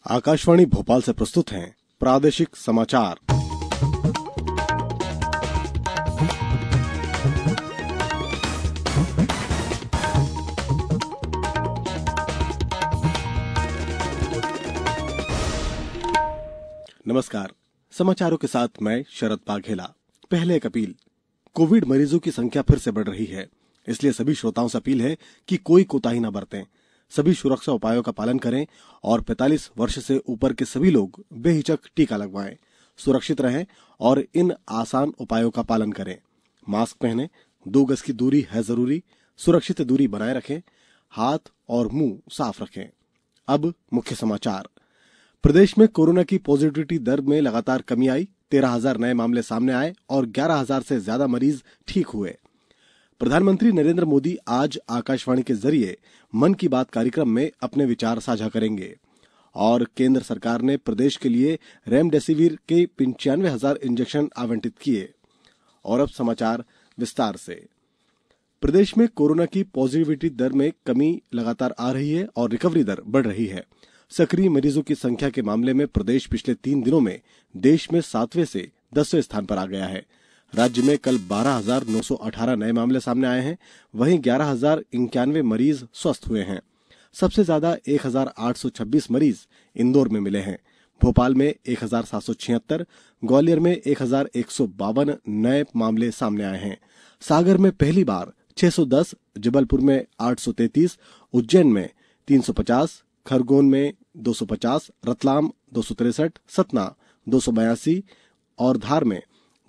आकाशवाणी भोपाल से प्रस्तुत हैं प्रादेशिक समाचार। नमस्कार, समाचारों के साथ मैं शरद वाघेला। पहले एक अपील। कोविड मरीजों की संख्या फिर से बढ़ रही है, इसलिए सभी श्रोताओं से अपील है कि कोई कोताही न बरतें। सभी सुरक्षा उपायों का पालन करें और 45 वर्ष से ऊपर के सभी लोग बेहिचक टीका लगवाएं। सुरक्षित रहें और इन आसान उपायों का पालन करें। मास्क पहनें, 2 गज की दूरी है जरूरी, सुरक्षित दूरी बनाए रखें, हाथ और मुंह साफ रखें। अब मुख्य समाचार। प्रदेश में कोरोना की पॉजिटिविटी दर में लगातार कमी आई। 13,000 नए मामले सामने आए और 11,000 से ज्यादा मरीज ठीक हुए। प्रधानमंत्री नरेंद्र मोदी आज आकाशवाणी के जरिए मन की बात कार्यक्रम में अपने विचार साझा करेंगे। और केंद्र सरकार ने प्रदेश के लिए रेमडेसिविर के 95,000 इंजेक्शन आवंटित किए। और अब समाचार विस्तार से। प्रदेश में कोरोना की पॉजिटिविटी दर में कमी लगातार आ रही है और रिकवरी दर बढ़ रही है। सक्रिय मरीजों की संख्या के मामले में प्रदेश पिछले 3 दिनों में देश में 7वें से 10वें स्थान पर आ गया है। राज्य में कल 12,918 नए मामले सामने आए हैं, वहीं 11,091 मरीज स्वस्थ हुए हैं। सबसे ज्यादा 1,826 मरीज इंदौर में मिले हैं। भोपाल में 1,776, ग्वालियर में 1,152 नए मामले सामने आए हैं। सागर में पहली बार 610, जबलपुर में 833, उज्जैन में 350, खरगोन में 250, रतलाम 263, सतना 282 और धार में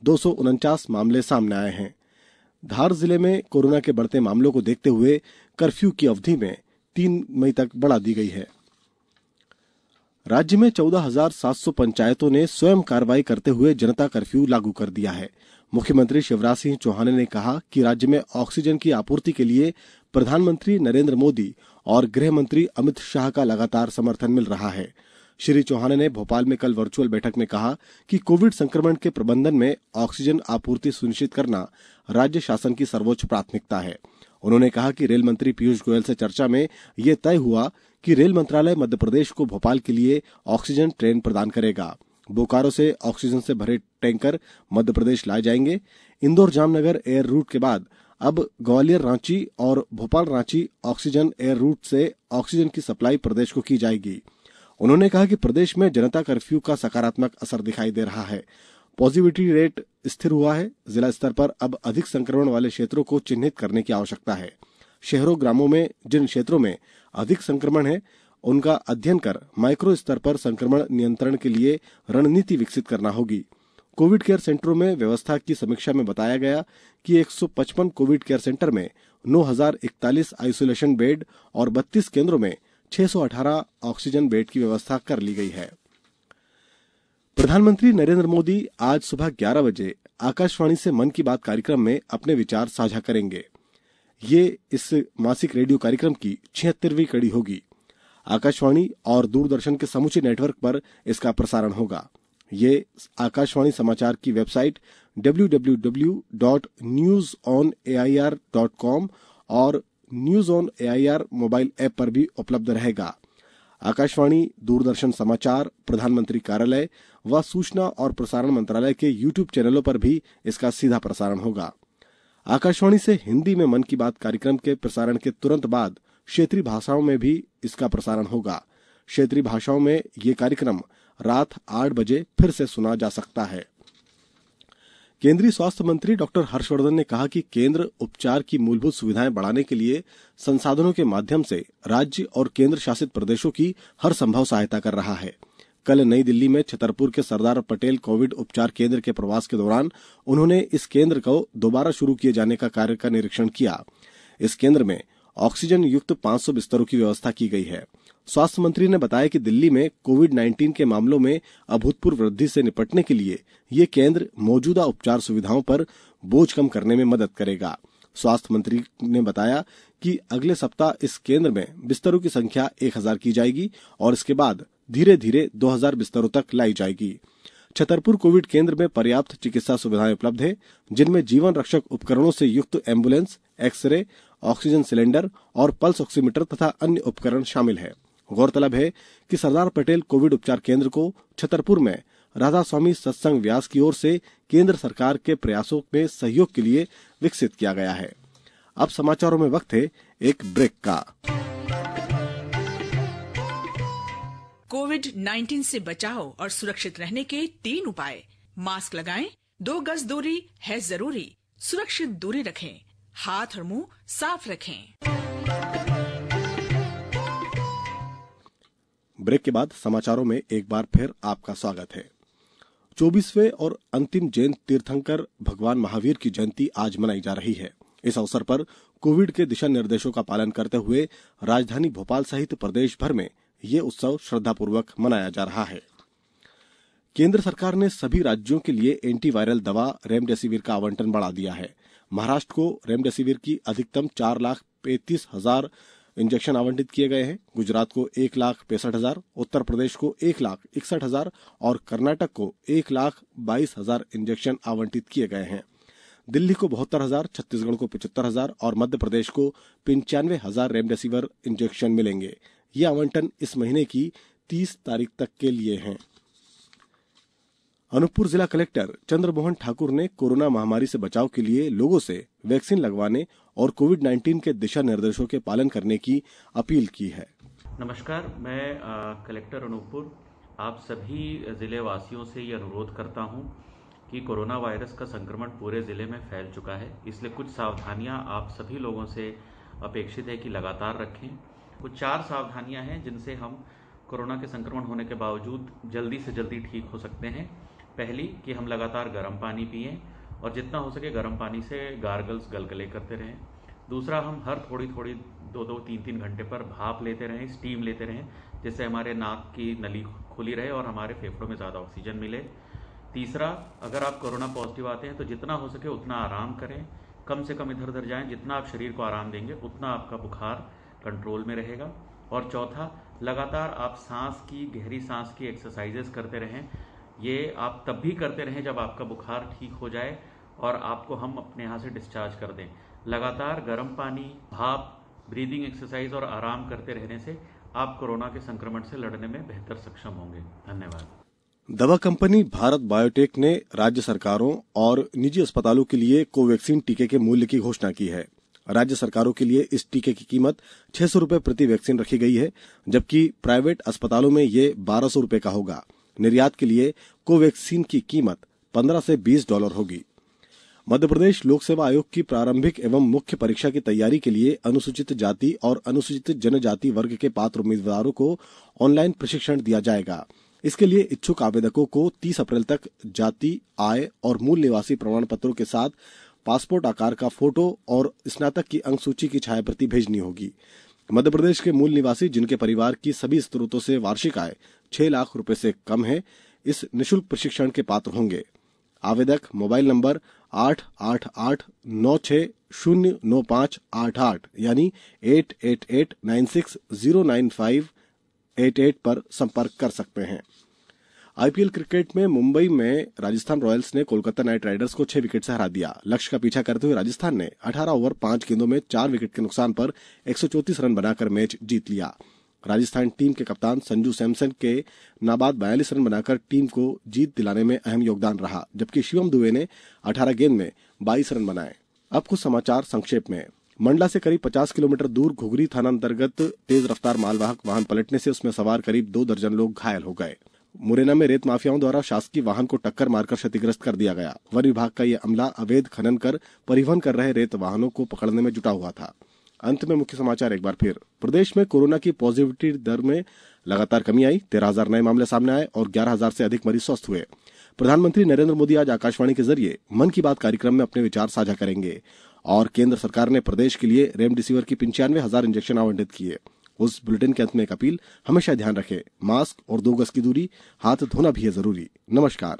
249 मामले सामने आए हैं। धार जिले में कोरोना के बढ़ते मामलों को देखते हुए कर्फ्यू की अवधि में 3 मई तक बढ़ा दी गई है। राज्य में 14,700 पंचायतों ने स्वयं कार्रवाई करते हुए जनता कर्फ्यू लागू कर दिया है। मुख्यमंत्री शिवराज सिंह चौहान ने कहा कि राज्य में ऑक्सीजन की आपूर्ति के लिए प्रधानमंत्री नरेंद्र मोदी और गृह मंत्री अमित शाह का लगातार समर्थन मिल रहा है। श्री चौहान ने भोपाल में कल वर्चुअल बैठक में कहा कि कोविड संक्रमण के प्रबंधन में ऑक्सीजन आपूर्ति सुनिश्चित करना राज्य शासन की सर्वोच्च प्राथमिकता है। उन्होंने कहा कि रेल मंत्री पीयूष गोयल से चर्चा में यह तय हुआ कि रेल मंत्रालय मध्य प्रदेश को भोपाल के लिए ऑक्सीजन ट्रेन प्रदान करेगा। बोकारो से ऑक्सीजन से भरे टैंकर मध्य प्रदेश लाए जाएंगे। इंदौर जामनगर एयर रूट के बाद अब ग्वालियर रांची और Bhopal Ranchi oxygen air root से ऑक्सीजन की सप्लाई प्रदेश को की जाएगी। उन्होंने कहा कि प्रदेश में जनता कर्फ्यू का सकारात्मक असर दिखाई दे रहा है। पॉजिटिविटी रेट स्थिर हुआ है। जिला स्तर पर अब अधिक संक्रमण वाले क्षेत्रों को चिन्हित करने की आवश्यकता है। शहरों ग्रामों में जिन क्षेत्रों में अधिक संक्रमण है उनका अध्ययन कर माइक्रो स्तर पर संक्रमण नियंत्रण के लिए रणनीति विकसित करना होगी। कोविड केयर सेंटरों में व्यवस्था की समीक्षा में बताया गया कि 155 कोविड केयर सेंटर में 9,041 आइसोलेशन बेड और 32 केंद्रों में 618 ऑक्सीजन बेड की व्यवस्था कर ली गई है। प्रधानमंत्री नरेंद्र मोदी आज सुबह 11 बजे आकाशवाणी से मन की बात कार्यक्रम में अपने विचार साझा करेंगे। ये इस मासिक रेडियो कार्यक्रम की 76वीं कड़ी होगी। आकाशवाणी और दूरदर्शन के समूचे नेटवर्क पर इसका प्रसारण होगा। ये आकाशवाणी समाचार की वेबसाइट www.newsonair.com और news on AIR mobile app पर भी उपलब्ध रहेगा। आकाशवाणी, दूरदर्शन समाचार, प्रधानमंत्री कार्यालय व सूचना और प्रसारण मंत्रालय के यूट्यूब चैनलों पर भी इसका सीधा प्रसारण होगा। आकाशवाणी से हिंदी में मन की बात कार्यक्रम के प्रसारण के तुरंत बाद क्षेत्रीय भाषाओं में भी इसका प्रसारण होगा। क्षेत्रीय भाषाओं में ये कार्यक्रम रात 8 बजे फिर से सुना जा सकता है। केंद्रीय स्वास्थ्य मंत्री डॉक्टर हर्षवर्धन ने कहा कि केंद्र उपचार की मूलभूत सुविधाएं बढ़ाने के लिए संसाधनों के माध्यम से राज्य और केंद्र शासित प्रदेशों की हर संभव सहायता कर रहा है। कल नई दिल्ली में छतरपुर के सरदार पटेल कोविड उपचार केंद्र के प्रवास के दौरान उन्होंने इस केंद्र को दोबारा शुरू किए जाने का कार्य का निरीक्षण किया। इस केंद्र में ऑक्सीजन युक्त 500 बिस्तरों की व्यवस्था की गई है। स्वास्थ्य मंत्री ने बताया कि दिल्ली में कोविड-19 के मामलों में अभूतपूर्व वृद्धि से निपटने के लिए ये केंद्र मौजूदा उपचार सुविधाओं पर बोझ कम करने में मदद करेगा। स्वास्थ्य मंत्री ने बताया कि अगले सप्ताह इस केंद्र में बिस्तरों की संख्या 1,000 की जाएगी और इसके बाद धीरे धीरे 2,000 बिस्तरों तक लाई जाएगी। छतरपुर कोविड केंद्र में पर्याप्त चिकित्सा सुविधाएं उपलब्ध है, जिनमें जीवन रक्षक उपकरणों से युक्त एम्बुलेंस, एक्सरे, ऑक्सीजन सिलेंडर और पल्स ऑक्सीमीटर तथा अन्य उपकरण शामिल है। गौरतलब है कि सरदार पटेल कोविड उपचार केंद्र को छतरपुर में राधा स्वामी सत्संग व्यास की ओर से केंद्र सरकार के प्रयासों में सहयोग के लिए विकसित किया गया है। अब समाचारों में वक्त है एक ब्रेक का। कोविड-19 से बचाव और सुरक्षित रहने के 3 उपाय। मास्क लगाएं, 2 गज दूरी है जरूरी, सुरक्षित दूरी रखें, हाथ और मुंह साफ रखें। ब्रेक के बाद समाचारों में एक बार फिर आपका स्वागत है। 24वें और अंतिम जैन तीर्थंकर भगवान महावीर की जयंती आज मनाई जा रही है। इस अवसर पर कोविड के दिशा निर्देशों का पालन करते हुए राजधानी भोपाल सहित प्रदेश भर में ये उत्सव श्रद्धापूर्वक मनाया जा रहा है। केंद्र सरकार ने सभी राज्यों के लिए एंटीवायरल दवा रेमडेसिविर का आवंटन बढ़ा दिया है। महाराष्ट्र को रेमडेसिविर की अधिकतम 4,35,000 इंजेक्शन आवंटित किए गए हैं। गुजरात को 1,65,000, उत्तर प्रदेश को 1,61,000 और कर्नाटक को 1,22,000 इंजेक्शन आवंटित किए गए हैं। दिल्ली को 72,000, छत्तीसगढ़ को 75,000 और मध्य प्रदेश को 95,000 रेमडेसिविर इंजेक्शन मिलेंगे। ये आवंटन इस महीने की 30 तारीख तक के लिए हैं। अनूपपुर जिला कलेक्टर चंद्रमोहन ठाकुर ने कोरोना महामारी से बचाव के लिए लोगों से वैक्सीन लगवाने और कोविड-19 के दिशा निर्देशों के पालन करने की अपील की है। नमस्कार, मैं कलेक्टर अनूपपुर आप सभी जिले वासियों से ये अनुरोध करता हूं कि कोरोना वायरस का संक्रमण पूरे जिले में फैल चुका है, इसलिए कुछ सावधानियां आप सभी लोगों से अपेक्षित है कि लगातार रखें। कुछ 4 सावधानियां हैं जिनसे हम कोरोना के संक्रमण होने के बावजूद जल्दी से जल्दी ठीक हो सकते हैं। पहली कि हम लगातार गर्म पानी पिएं और जितना हो सके गर्म पानी से गार्गल्स गलगले करते रहें। दूसरा, हम हर थोड़ी 2-2, 3-3 घंटे पर भाप लेते रहें, स्टीम लेते रहें, जिससे हमारे नाक की नली खुली रहे और हमारे फेफड़ों में ज़्यादा ऑक्सीजन मिले। तीसरा, अगर आप कोरोना पॉजिटिव आते हैं तो जितना हो सके उतना आराम करें, कम से कम इधर उधर जाएं। जितना आप शरीर को आराम देंगे उतना आपका बुखार कंट्रोल में रहेगा। और चौथा, लगातार आप गहरी सांस की एक्सरसाइजेस करते रहें। ये आप तब भी करते रहें जब आपका बुखार ठीक हो जाए और आपको हम अपने यहाँ से डिस्चार्ज कर दें। लगातार गर्म पानी, भाप, ब्रीदिंग एक्सरसाइज और आराम करते रहने से आप कोरोना के संक्रमण से लड़ने में बेहतर सक्षम होंगे। धन्यवाद। दवा कंपनी भारत बायोटेक ने राज्य सरकारों और निजी अस्पतालों के लिए कोवैक्सीन टीके के मूल्य की घोषणा की है। राज्य सरकारों के लिए इस टीके की कीमत 600 रुपए प्रति वैक्सीन रखी गई है, जबकि प्राइवेट अस्पतालों में ये 1,200 रुपए का होगा। निर्यात के लिए कोवैक्सीन की कीमत $15 से $20 होगी। मध्य प्रदेश लोक सेवा आयोग की प्रारंभिक एवं मुख्य परीक्षा की तैयारी के लिए अनुसूचित जाति और अनुसूचित जनजाति वर्ग के पात्र उम्मीदवारों को ऑनलाइन प्रशिक्षण दिया जाएगा। इसके लिए इच्छुक आवेदकों को 30 अप्रैल तक जाति, आय और मूल निवासी प्रमाण पत्रों के साथ पासपोर्ट आकार का फोटो और स्नातक की अंक सूची की छायाप्रति भेजनी होगी। मध्य प्रदेश के मूल निवासी जिनके परिवार की सभी स्रोतों से वार्षिक आय 6 लाख रुपए से कम है, इस निःशुल्क प्रशिक्षण के पात्र होंगे। आवेदक मोबाइल नंबर 88896095888 यानी 8896095888 पर संपर्क कर सकते हैं। आईपीएल क्रिकेट में मुंबई में राजस्थान रॉयल्स ने कोलकाता नाइट राइडर्स को 6 विकेट से हरा दिया। लक्ष्य का पीछा करते हुए राजस्थान ने 18 ओवर 5 गेंदों में 4 विकेट के नुकसान पर 134 रन बनाकर मैच जीत लिया। राजस्थान टीम के कप्तान संजू सैमसन के नाबाद 42 रन बनाकर टीम को जीत दिलाने में अहम योगदान रहा, जबकि शिवम दुबे ने 18 गेंद में 22 रन बनाए। अब कुछ समाचार संक्षेप में। मंडला से करीब 50 किलोमीटर दूर घुघरी थाना अंतर्गत तेज रफ्तार मालवाहक वाहन पलटने से उसमें सवार करीब 2 दर्जन लोग घायल हो गए। मुरैना में रेत माफियाओं द्वारा शासकीय वाहन को टक्कर मारकर क्षतिग्रस्त कर दिया गया। वन विभाग का यह अमला अवैध खनन कर परिवहन कर रहे रेत वाहनों को पकड़ने में जुटा हुआ था। अंत में मुख्य समाचार एक बार फिर। प्रदेश में कोरोना की पॉजिटिविटी दर में लगातार कमी आई। 13,000 नए मामले सामने आए और 11,000 से अधिक मरीज स्वस्थ हुए। प्रधानमंत्री नरेंद्र मोदी आज आकाशवाणी के जरिए मन की बात कार्यक्रम में अपने विचार साझा करेंगे। और केंद्र सरकार ने प्रदेश के लिए रेमडेसिविर की 95,000 इंजेक्शन आवंटित किए। उस बुलेटिन के अंत में एक अपील, हमेशा ध्यान रखें, मास्क और 2 गज की दूरी, हाथ धोना भी है जरूरी। नमस्कार।